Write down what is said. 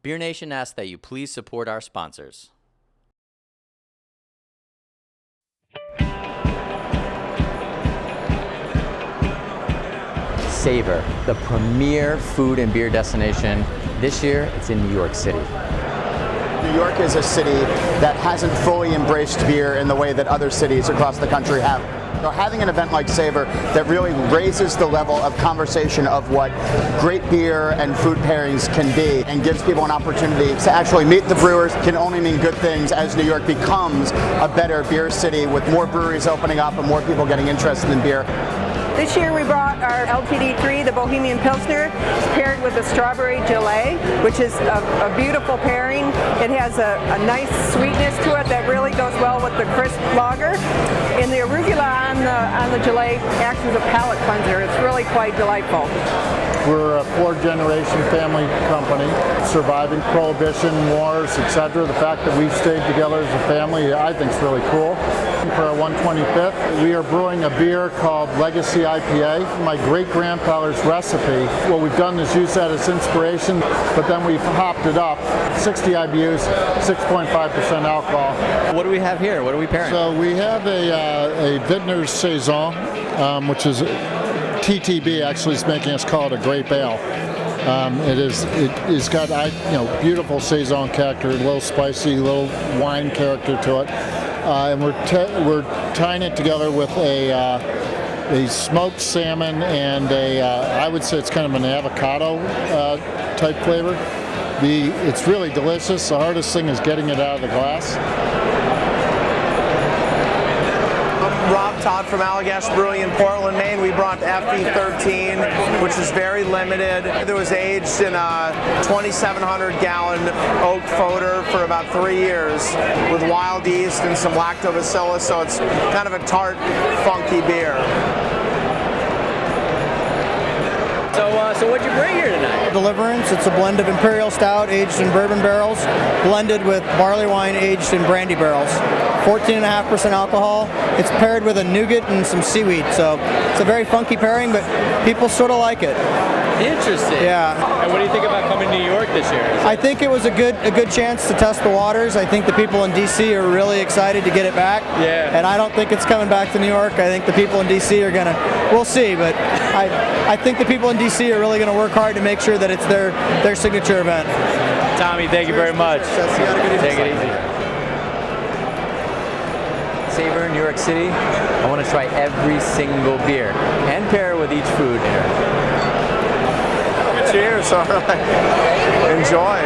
Beer Nation asks that you please support our sponsors. SAVOR, the premier food and beer destination. This year, it's in New York City. New York is a city that hasn't fully embraced beer in the way that other cities across the country have. So having an event like SAVOR that really raises the level of conversation of what great beer and food pairings can be and gives people an opportunity to actually meet the brewers can only mean good things as New York becomes a better beer city with more breweries opening up and more people getting interested in beer. This year we brought our LTD3, the Bohemian Pilsner, paired with a strawberry gelée, which is a beautiful pairing. It has a nice sweetness to it that really goes well with the crisp lager. And the arugula on the gelée acts as a palate cleanser. It's really quite delightful. We're a fourth-generation family company, surviving prohibition, wars, etc. The fact that we've stayed together as a family, I think is really cool. For our 125th, we are brewing a beer called Legacy IPA. My great-grandfather's recipe. What we've done is use that as inspiration, but then we've hopped it up. 60 IBUs, 6.5% alcohol. What do we have here? What are we pairing? So we have a Vintner's Saison, which is TTB actually is making us call it a grape ale. It's got beautiful Saison character, a little spicy, a little wine character to it. And we're tying it together with a smoked salmon and I would say it's kind of an avocado type flavor. It's really delicious. The hardest thing is getting it out of the glass. Rob Todd from Allagash Brewing in Portland, Maine. We brought FE13, which is very limited. It was aged in a 2,700 gallon oak foeder for about 3 years with wild yeast and some lactobacillus, so it's kind of a tart, funky beer. So what'd you bring here tonight? Deliverance. It's a blend of imperial stout aged in bourbon barrels, blended with barley wine aged in brandy barrels. 14.5% alcohol. It's paired with a nougat and some seaweed, so it's a very funky pairing, but people sort of like it. Interesting. Yeah. And what do you think about coming to New York this year? I think it was a good chance to test the waters. I think the people in DC are really excited to get it back. Yeah. And I don't think it's coming back to New York. I think the people in DC are we'll see, but I think the people in DC are really gonna work hard to make sure that it's their signature event. Tommy, thank you very much. Take it easy. SAVOR, New York City. I want to try every single beer and pair it with each food here. Cheers, all right. Enjoy.